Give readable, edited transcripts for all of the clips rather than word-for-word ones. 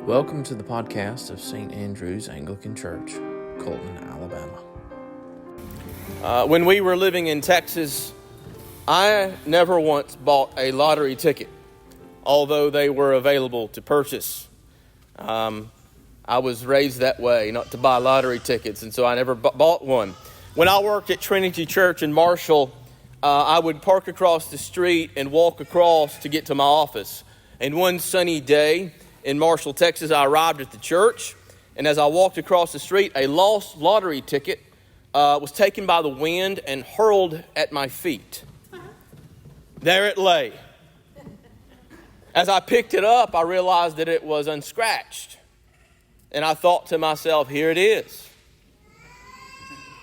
Welcome to the podcast of St. Andrew's Anglican Church, Colton, Alabama. When we were living in Texas, I never once bought a lottery ticket, although they were available to purchase. I was raised that way, not to buy lottery tickets, and so I never bought one. When I worked at Trinity Church in Marshall, I would park across the street and walk across to get to my office. And one sunny day in Marshall, Texas, I arrived at the church, and as I walked across the street, a lost lottery ticket was taken by the wind and hurled at my feet. There it lay. As I picked it up, I realized that it was unscratched. And I thought to myself, here it is.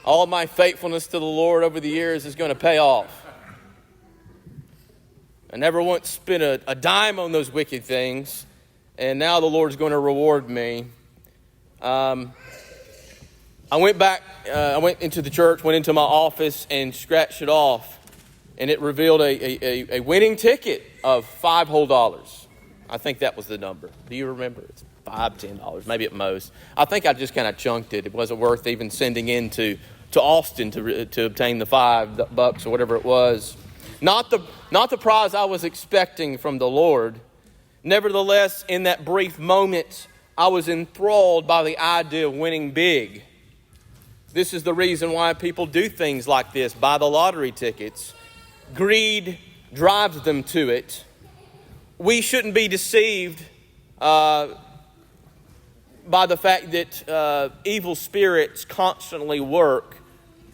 All my faithfulness to the Lord over the years is going to pay off. I never once spent a dime on those wicked things, and now the Lord's going to reward me. I went into the church, went into my office, and scratched it off, and it revealed a winning ticket of $5 whole. I think that was the number. Do you remember? It's $5, $10, maybe at most. I think I just kind of chunked it. It wasn't worth even sending in to Austin to obtain the $5 or whatever it was. Not the prize I was expecting from the Lord. Nevertheless, in that brief moment, I was enthralled by the idea of winning big. This is the reason why people do things like this, buy the lottery tickets. Greed drives them to it. We shouldn't be deceived by the fact that evil spirits constantly work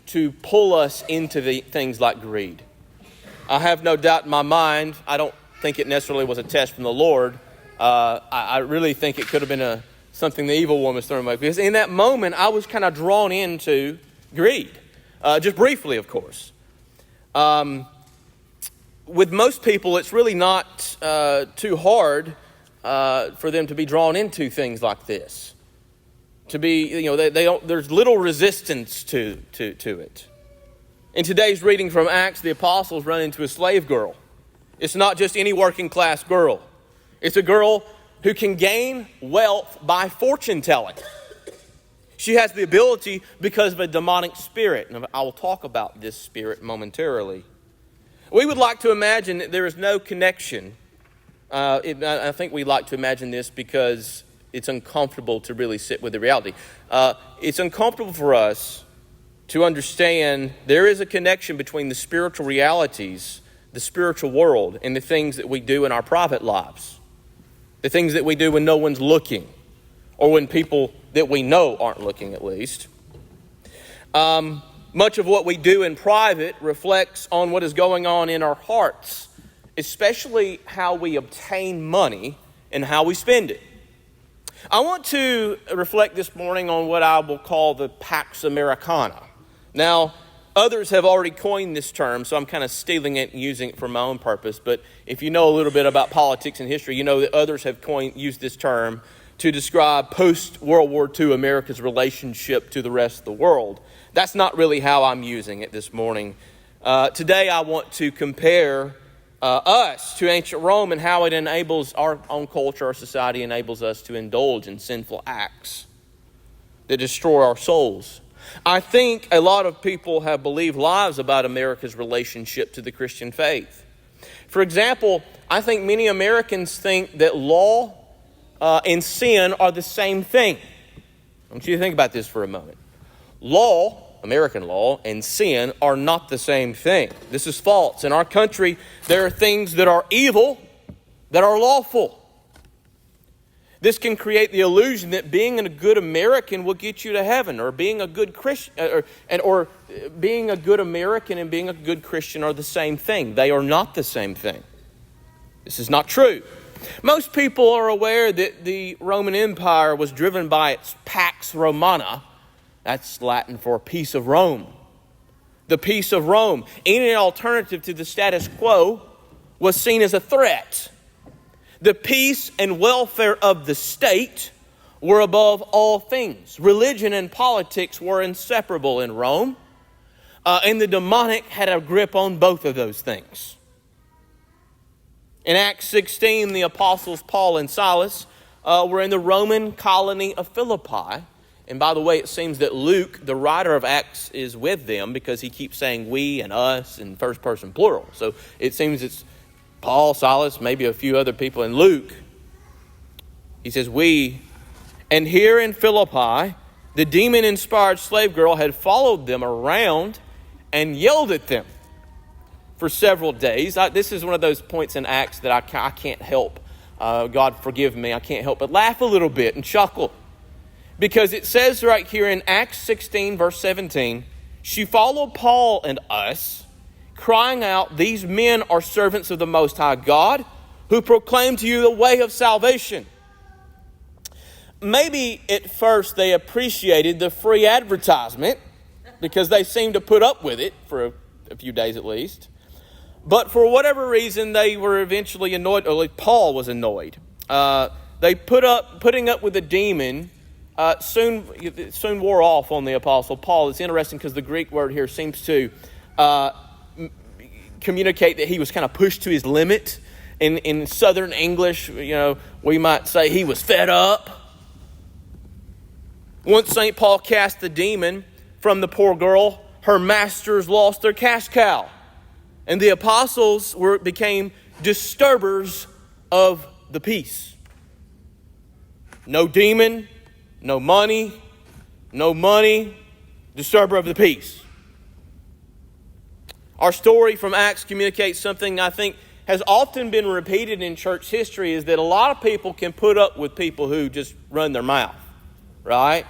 to pull us into things like greed. I have no doubt in my mind, I don't think it necessarily was a test from the Lord. I really think it could have been something the evil one was throwing away. Because in that moment, I was kind of drawn into greed. Just briefly, of course. With most people, it's really not too hard for them to be drawn into things like this. To be, they don't. There's little resistance to it. In today's reading from Acts, the apostles run into a slave girl. It's not just any working class girl. It's a girl who can gain wealth by fortune telling. She has the ability because of a demonic spirit. And I will talk about this spirit momentarily. We would like to imagine that there is no connection. I think we like to imagine this because it's uncomfortable to really sit with the reality. It's uncomfortable for us to understand there is a connection between the spiritual realities, the spiritual world, and the things that we do in our private lives. The things that we do when no one's looking, or when people that we know aren't looking at least. Much of what we do in private reflects on what is going on in our hearts, especially how we obtain money and how we spend it. I want to reflect this morning on what I will call the Pax Americana. Now, others have already coined this term, so I'm kind of stealing it and using it for my own purpose. But if you know a little bit about politics and history, you know that others have used this term to describe post-World War II America's relationship to the rest of the world. That's not really how I'm using it this morning. Today I want to compare us to ancient Rome and how it enables our own culture, our society enables us to indulge in sinful acts that destroy our souls. I think a lot of people have believed lies about America's relationship to the Christian faith. For example, I think many Americans think that law and sin are the same thing. I want you to think about this for a moment. Law, American law, and sin are not the same thing. This is false. In our country, there are things that are evil that are lawful. This can create the illusion that being a good American will get you to heaven, or being a good Christian, or being a good American and being a good Christian are the same thing. They are not the same thing. This is not true. Most people are aware that the Roman Empire was driven by its Pax Romana. That's Latin for peace of Rome. The peace of Rome, any alternative to the status quo, was seen as a threat. The peace and welfare of the state were above all things. Religion and politics were inseparable in Rome, and the demonic had a grip on both of those things. In Acts 16, the apostles Paul and Silas were in the Roman colony of Philippi. And by the way, it seems that Luke, the writer of Acts, is with them because he keeps saying we and us in first person plural. So it seems it's Paul, Silas, maybe a few other people. And Luke, he says we. And here in Philippi, the demon-inspired slave girl had followed them around and yelled at them for several days. This is one of those points in Acts that I can't help. God forgive me. I can't help but laugh a little bit and chuckle. Because it says right here in Acts 16, verse 17, she followed Paul and us, crying out, "These men are servants of the Most High God, who proclaim to you the way of salvation." Maybe at first they appreciated the free advertisement because they seemed to put up with it for a few days at least. But for whatever reason, they were eventually annoyed, or at least Paul was annoyed. Putting up with the demon soon wore off on the Apostle Paul. It's interesting because the Greek word here seems to communicate that he was kind of pushed to his limit. In Southern English, we might say he was fed up. Once St. Paul cast the demon from the poor girl, her masters lost their cash cow. And the apostles became disturbers of the peace. No demon, no money, disturber of the peace. Our story from Acts communicates something I think has often been repeated in church history, is that a lot of people can put up with people who just run their mouth, right?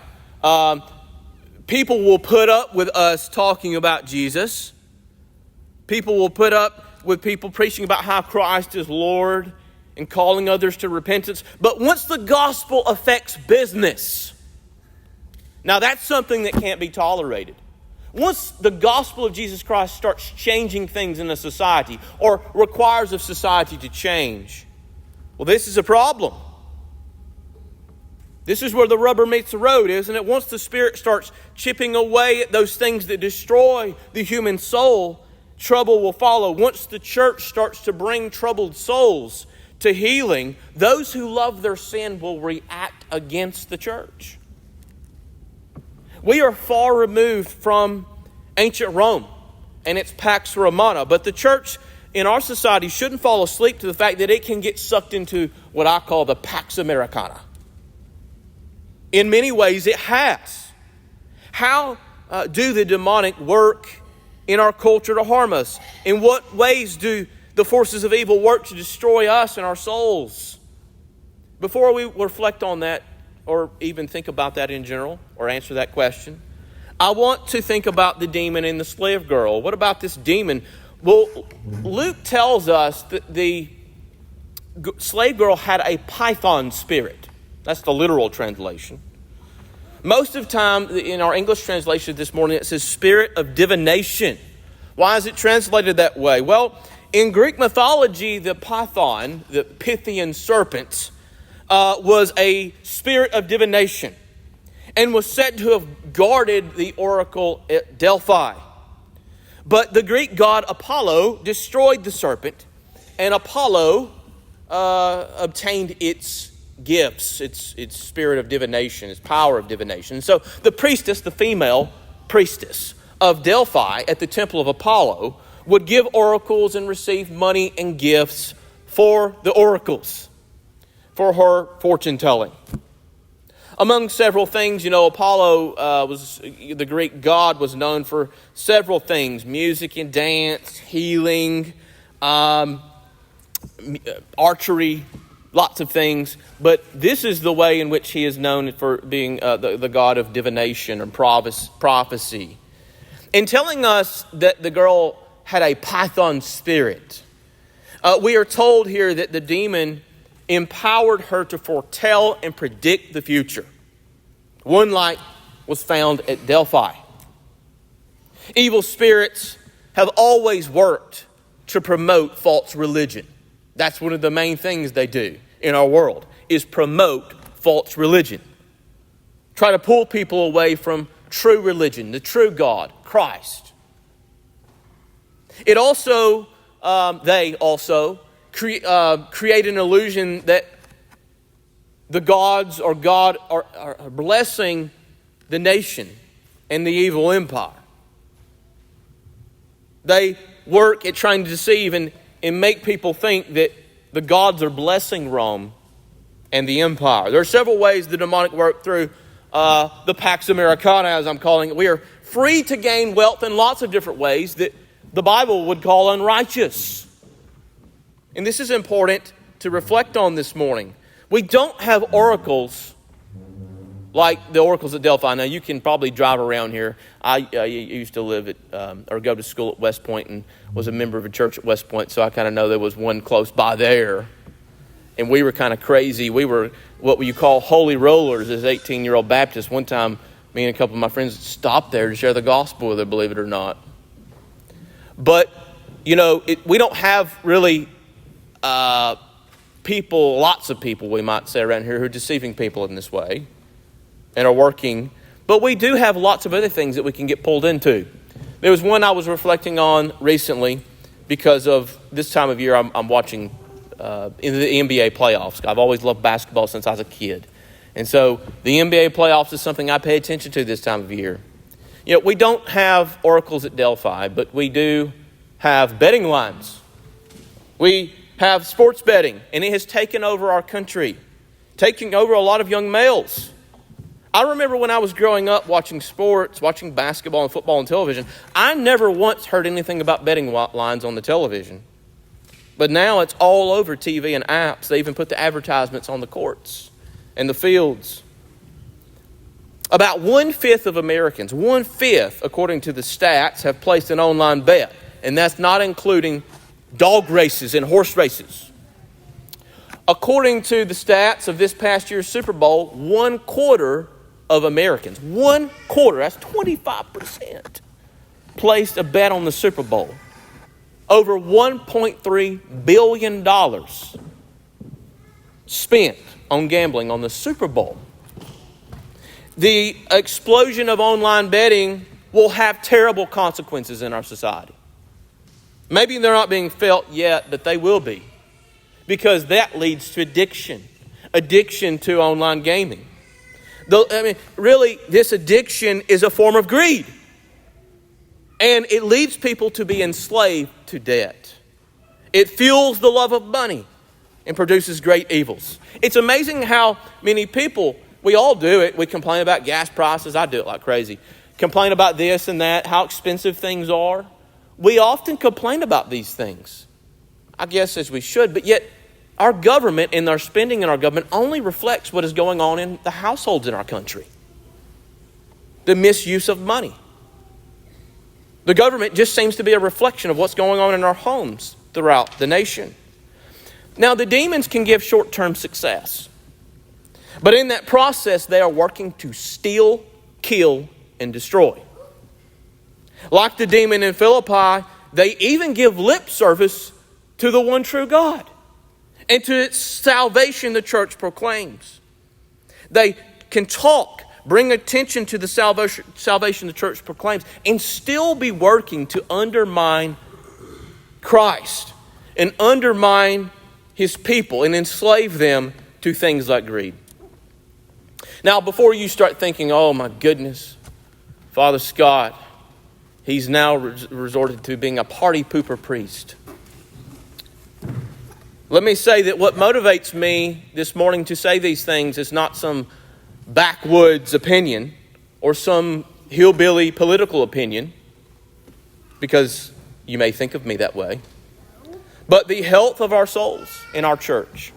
People will put up with us talking about Jesus. People will put up with people preaching about how Christ is Lord and calling others to repentance. But once the gospel affects business, now that's something that can't be tolerated. Once the gospel of Jesus Christ starts changing things in a society or requires of society to change, well, this is a problem. This is where the rubber meets the road, isn't it? Once the Spirit starts chipping away at those things that destroy the human soul, trouble will follow. Once the church starts to bring troubled souls to healing, those who love their sin will react against the church. We are far removed from ancient Rome and its Pax Romana, but the church in our society shouldn't fall asleep to the fact that it can get sucked into what I call the Pax Americana. In many ways, it has. How do the demonic work in our culture to harm us? In what ways do the forces of evil work to destroy us and our souls? Before we reflect on that, or even think about that in general, or answer that question, I want to think about the demon and the slave girl. What about this demon? Well, Luke tells us that the slave girl had a python spirit. That's the literal translation. Most of the time in our English translation this morning, it says spirit of divination. Why is it translated that way? Well, in Greek mythology, the python, the Pythian serpent, was a spirit of divination and was said to have guarded the oracle at Delphi. But the Greek god Apollo destroyed the serpent, and Apollo obtained its gifts, its spirit of divination, its power of divination. So the priestess, the female priestess of Delphi at the temple of Apollo, would give oracles and receive money and gifts for the oracles, for her fortune telling. Among several things, Apollo the Greek god was known for several things: music and dance, healing, archery, lots of things. But this is the way in which he is known for being the god of divination and prophecy. In telling us that the girl had a python spirit, we are told here that the demon empowered her to foretell and predict the future. One like was found at Delphi. Evil spirits have always worked to promote false religion. That's one of the main things they do in our world, is promote false religion. Try to pull people away from true religion, the true God, Christ. They also create an illusion that the gods or God are blessing the nation and the evil empire. They work at trying to deceive and make people think that the gods are blessing Rome and the empire. There are several ways the demonic work through the Pax Americana, as I'm calling it. We are free to gain wealth in lots of different ways that the Bible would call unrighteous. And this is important to reflect on this morning. We don't have oracles like the oracles at Delphi. Now, you can probably drive around here. I used to live at, or go to school at West Point and was a member of a church at West Point, so I kind of know there was one close by there. And we were kind of crazy. We were what you call holy rollers as 18-year-old Baptists. One time, me and a couple of my friends stopped there to share the gospel with her, believe it or not. But, we don't have really people, lots of people, we might say around here, who are deceiving people in this way and are working. But we do have lots of other things that we can get pulled into. There was one I was reflecting on recently because of this time of year I'm watching in the NBA playoffs. I've always loved basketball since I was a kid. And so the NBA playoffs is something I pay attention to this time of year. We don't have oracles at Delphi, but we do have betting lines. We have sports betting, and it has taken over our country, taking over a lot of young males. I remember when I was growing up watching sports, watching basketball and football on television, I never once heard anything about betting lines on the television. But now it's all over TV and apps. They even put the advertisements on the courts and the fields. About 1/5 of Americans, 1/5, according to the stats, have placed an online bet. And that's not including dog races and horse races. According to the stats of this past year's Super Bowl, 1/4 of Americans, 1/4, that's 25%, placed a bet on the Super Bowl. Over $1.3 billion spent on gambling on the Super Bowl. The explosion of online betting will have terrible consequences in our society. Maybe they're not being felt yet, but they will be. Because that leads to addiction to online gaming. Really, this addiction is a form of greed. And it leads people to be enslaved to debt. It fuels the love of money and produces great evils. It's amazing how many people, we all do it. We complain about gas prices. I do it like crazy. Complain about this and that, how expensive things are. We often complain about these things, I guess as we should, but yet our government and our spending in our government only reflects what is going on in the households in our country. The misuse of money. The government just seems to be a reflection of what's going on in our homes throughout the nation. Now, the demons can give short-term success, but in that process, they are working to steal, kill, and destroy. Like the demon in Philippi, they even give lip service to the one true God. And to its salvation the church proclaims. They can talk, bring attention to the salvation the church proclaims, and still be working to undermine Christ and undermine His people and enslave them to things like greed. Now, before you start thinking, oh my goodness, Father Scott, he's now resorted to being a party pooper priest. Let me say that what motivates me this morning to say these things is not some backwoods opinion or some hillbilly political opinion, because you may think of me that way, but the health of our souls in our church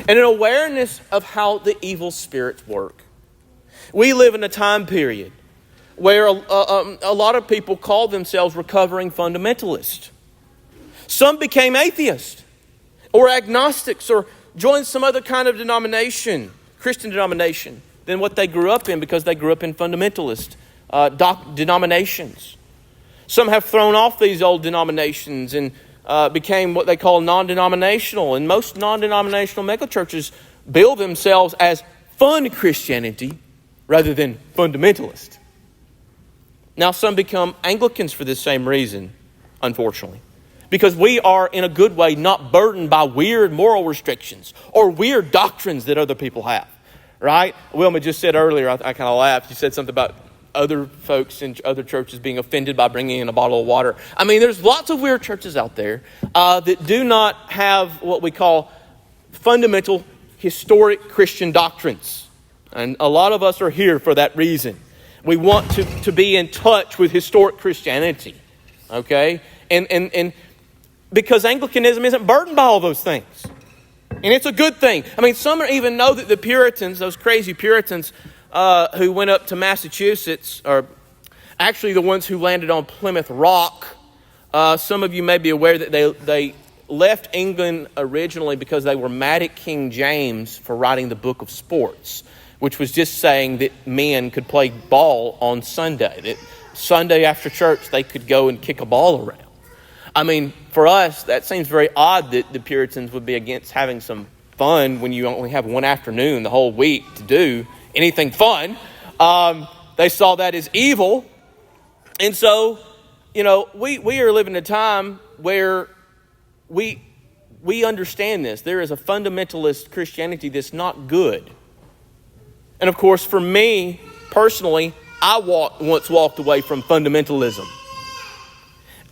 and an awareness of how the evil spirits work. We live in a time period where a lot of people call themselves recovering fundamentalists. Some became atheists or agnostics or joined some other kind of denomination, Christian denomination, than what they grew up in because they grew up in fundamentalist denominations. Some have thrown off these old denominations and became what they call non-denominational. And most non-denominational megachurches bill themselves as fun Christianity rather than fundamentalist. Now some become Anglicans for this same reason, unfortunately. because we are, in a good way, not burdened by weird moral restrictions or weird doctrines that other people have, right? Wilma just said earlier, I kind of laughed. She said something about other folks in other churches being offended by bringing in a bottle of water. I mean, there's lots of weird churches out there that do not have what we call fundamental historic Christian doctrines. And a lot of us are here for that reason. We want to be in touch with historic Christianity, okay? And because Anglicanism isn't burdened by all those things. And it's a good thing. I mean, some even know that the Puritans, those crazy Puritans who went up to Massachusetts, are actually the ones who landed on Plymouth Rock. Some of you may be aware that they left England originally because they were mad at King James for writing the Book of Sports, which was just saying that men could play ball on Sunday. That Sunday after church, they could go and kick a ball around. I mean, for us, that seems very odd that the Puritans would be against having some fun when you only have one afternoon the whole week to do anything fun. They saw that as evil. And so, you know, we are living in a time where we understand this. There is a fundamentalist Christianity that's not good. And of course, for me, personally, I once walked away from fundamentalism.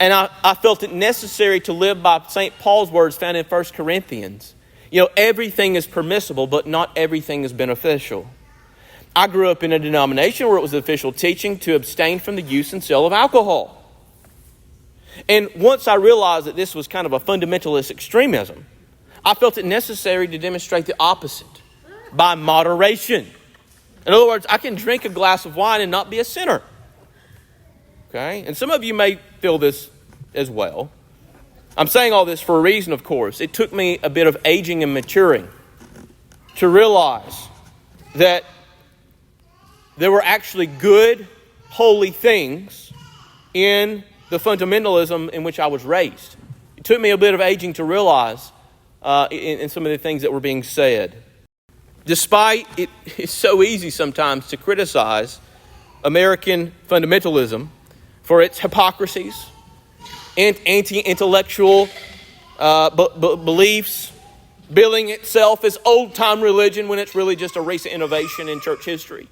And I felt it necessary to live by St. Paul's words found in 1 Corinthians. You know, everything is permissible, but not everything is beneficial. I grew up in a denomination where it was official teaching to abstain from the use and sale of alcohol. And once I realized that this was kind of a fundamentalist extremism, I felt it necessary to demonstrate the opposite by moderation. In other words, I can drink a glass of wine and not be a sinner. Okay? And some of you may feel this as well. I'm saying all this for a reason, of course. It took me a bit of aging and maturing to realize that there were actually good, holy things in the fundamentalism in which I was raised. It took me a bit of aging to realize in some of the things that were being said. Despite it's so easy sometimes to criticize American fundamentalism for its hypocrisies and anti-intellectual beliefs, billing itself as old-time religion when it's really just a recent innovation in church history.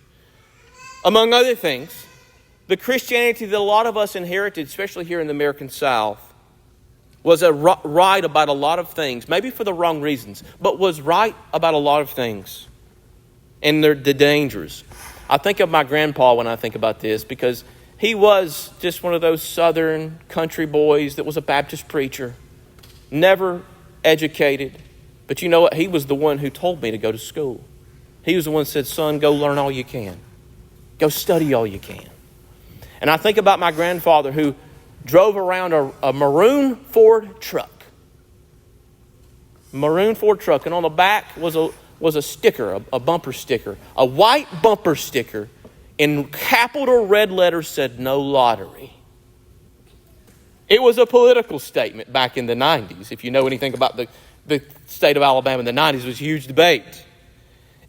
Among other things, the Christianity that a lot of us inherited, especially here in the American South, was right about a lot of things, maybe for the wrong reasons, but was right about a lot of things and the dangers. I think of my grandpa when I think about this because he was just one of those southern country boys that was a Baptist preacher, never educated. But you know what? He was the one who told me to go to school. He was the one who said, son, go learn all you can. Go study all you can. And I think about my grandfather who drove around a maroon Ford truck. Maroon Ford truck. And on the back was a sticker, a bumper sticker. A white bumper sticker in capital red letters said, no lottery. It was a political statement back in the 90s. If you know anything about the state of Alabama in the 90s, it was a huge debate.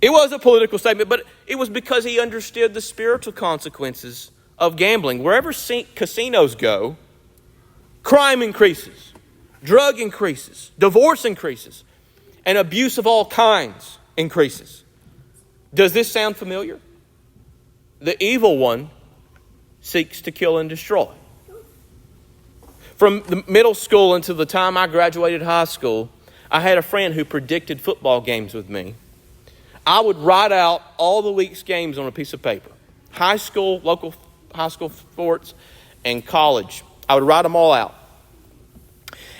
It was a political statement, but it was because he understood the spiritual consequences of gambling. Wherever casinos go, crime increases, drug increases, divorce increases, and abuse of all kinds increases. Does this sound familiar? The evil one seeks to kill and destroy. From the middle school until the time I graduated high school, I had a friend who predicted football games with me. I would write out all the week's games on a piece of paper. High school, local high school sports, and college. I would write them all out.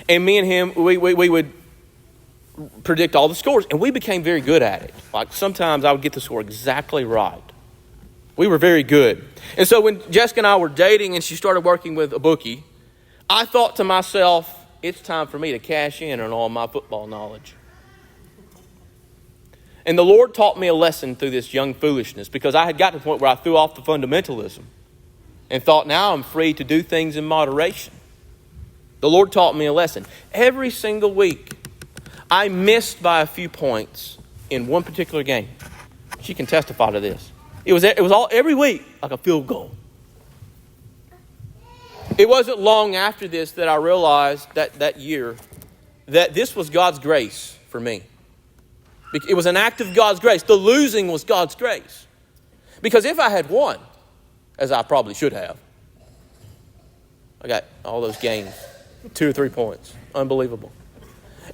And me and him, we would predict all the scores. And we became very good at it. Like sometimes I would get the score exactly right. We were very good. And so when Jessica and I were dating and she started working with a bookie, I thought to myself, it's time for me to cash in on all my football knowledge. And the Lord taught me a lesson through this young foolishness because I had got to the point where I threw off the fundamentalism and thought now I'm free to do things in moderation. The Lord taught me a lesson. Every single week, I missed by a few points in one particular game. She can testify to this. It was all every week like a field goal. It wasn't long after this that I realized that year that this was God's grace for me. It was an act of God's grace. The losing was God's grace. Because if I had won, as I probably should have, I got all those games, 2 or 3 points. Unbelievable.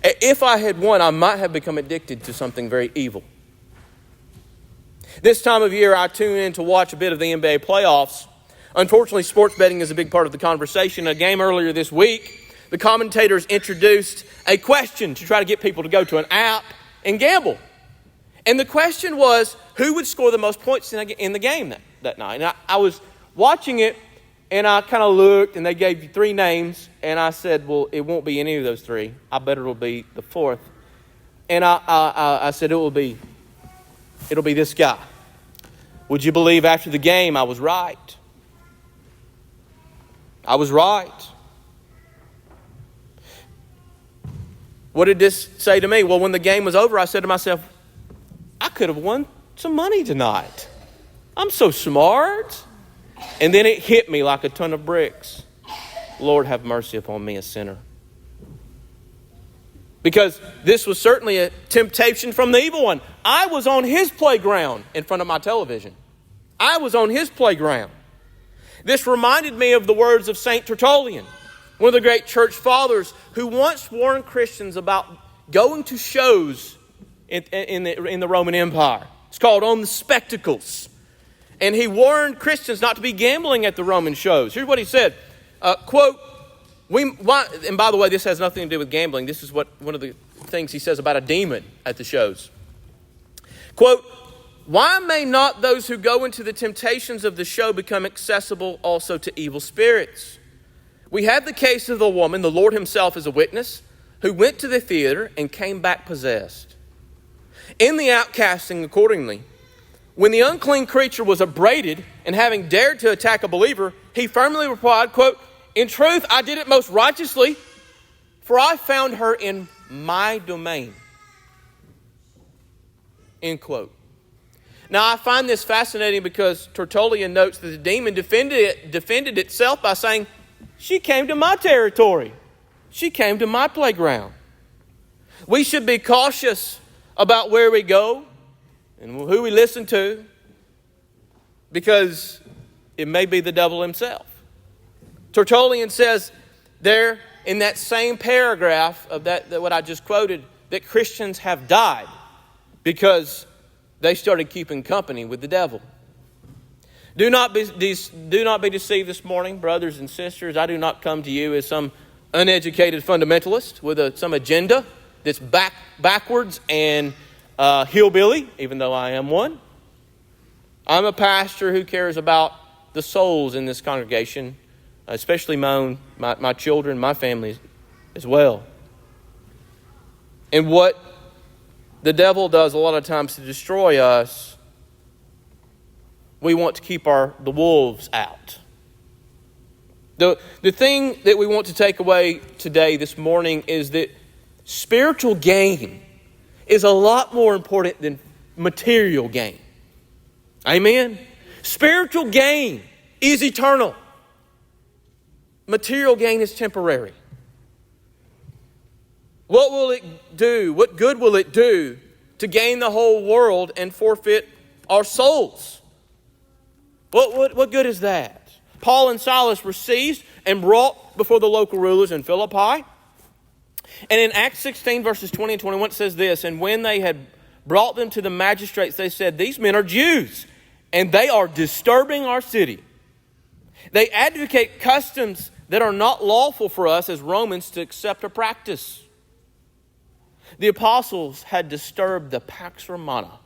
If I had won, I might have become addicted to something very evil. This time of year, I tune in to watch a bit of the NBA playoffs. Unfortunately, sports betting is a big part of the conversation. A game earlier this week, the commentators introduced a question to try to get people to go to an app and gamble. And the question was, who would score the most points in the game that night? And I was watching it, and I kind of looked, and they gave you 3 names. And I said, well, it won't be any of those 3. I bet it'll be the 4th. And I said, it'll be this guy. Would you believe after the game I was right? I was right. What did this say to me? Well, when the game was over, I said to myself, I could have won some money tonight. I'm so smart. And then it hit me like a ton of bricks. Lord, have mercy upon me, a sinner. Because this was certainly a temptation from the evil one. I was on his playground in front of my television. I was on his playground. This reminded me of the words of St. Tertullian, one of the great church fathers, who once warned Christians about going to shows in the Roman Empire. It's called On the Spectacles. And he warned Christians not to be gambling at the Roman shows. Here's what he said. Quote, and by the way, this has nothing to do with gambling. This is one of the things he says about a demon at the shows. Quote, why may not those who go into the temptations of the show become accessible also to evil spirits? We have the case of the woman, the Lord himself is a witness, who went to the theater and came back possessed. In the outcasting accordingly, when the unclean creature was upbraided and having dared to attack a believer, he firmly replied, quote, in truth, I did it most righteously, for I found her in my domain. End quote. Now, I find this fascinating because Tertullian notes that the demon defended itself by saying, she came to my territory. She came to my playground. We should be cautious about where we go and who we listen to, because it may be the devil himself. Tertullian says there in that same paragraph of that what I just quoted, that Christians have died because they started keeping company with the devil. Do not be deceived this morning, brothers and sisters. I do not come to you as some uneducated fundamentalist with some agenda that's backwards and hillbilly, even though I am one. I'm a pastor who cares about the souls in this congregation, especially my children, my family as well. And what the devil does a lot of times to destroy us, we want to keep the wolves out. The thing that we want to take away today, this morning, is that spiritual gain is a lot more important than material gain. Amen? Spiritual gain is eternal. Material gain is temporary. What will it do? What good will it do to gain the whole world and forfeit our souls? What good is that? Paul and Silas were seized and brought before the local rulers in Philippi. And in Acts 16, verses 20 and 21, it says this, and when they had brought them to the magistrates, they said, these men are Jews, and they are disturbing our city. They advocate customs that are not lawful for us as Romans to accept or practice. The apostles had disturbed the Pax Americana.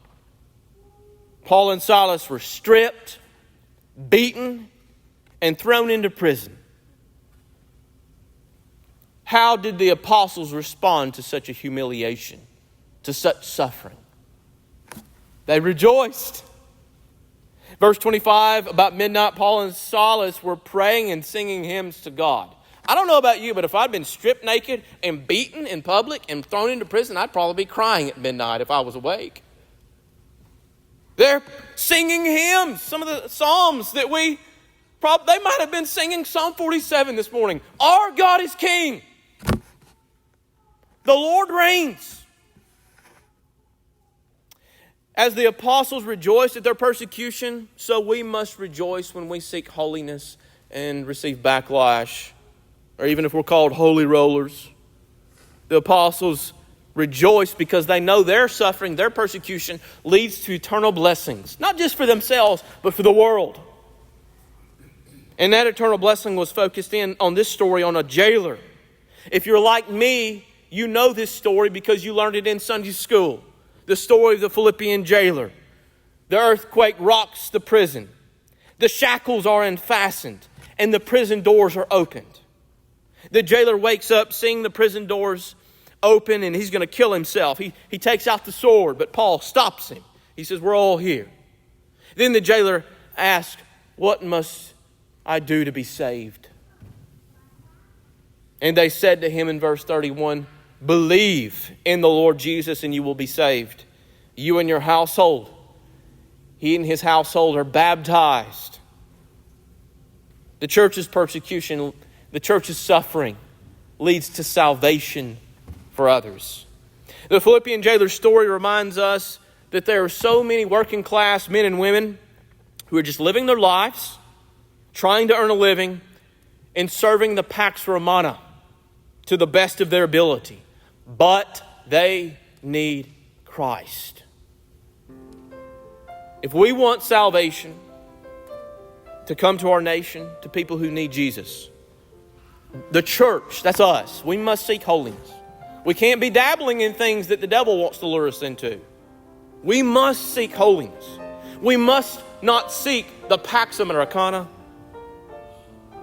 Paul and Silas were stripped, beaten, and thrown into prison. How did the apostles respond to such a humiliation, to such suffering? They rejoiced. Verse 25, about midnight, Paul and Silas were praying and singing hymns to God. I don't know about you, but if I'd been stripped naked and beaten in public and thrown into prison, I'd probably be crying at midnight if I was awake. They're singing hymns, some of the psalms that we They might have been singing Psalm 47 this morning. Our God is King. The Lord reigns. As the apostles rejoiced at their persecution, so we must rejoice when we seek holiness and receive backlash, or even if we're called holy rollers. The apostles rejoice because they know their suffering, their persecution leads to eternal blessings, not just for themselves, but for the world. And that eternal blessing was focused in on this story on a jailer. If you're like me, you know this story because you learned it in Sunday school. The story of the Philippian jailer. The earthquake rocks the prison. The shackles are unfastened and the prison doors are opened. The jailer wakes up seeing the prison doors open and he's going to kill himself. He takes out the sword, but Paul stops him. He says, we're all here. Then the jailer asks, what must I do to be saved? And they said to him in verse 31, believe in the Lord Jesus and you will be saved. You and your household. He and his household are baptized. The church's persecution, the church's suffering leads to salvation for others. The Philippian jailer's story reminds us that there are so many working class men and women who are just living their lives, trying to earn a living, and serving the Pax Americana to the best of their ability. But they need Christ. If we want salvation to come to our nation, to people who need Jesus, the church, that's us, we must seek holiness. We can't be dabbling in things that the devil wants to lure us into. We must seek holiness. We must not seek the Pax Americana,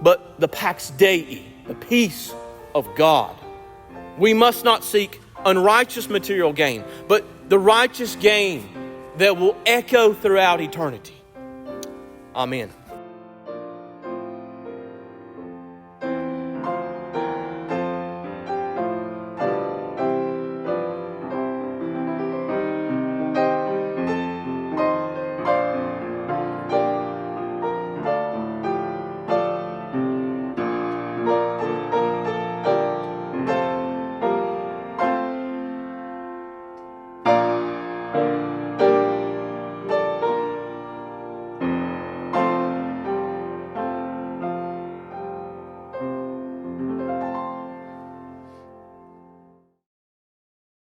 but the Pax Dei, the peace of God. We must not seek unrighteous material gain, but the righteous gain that will echo throughout eternity. Amen.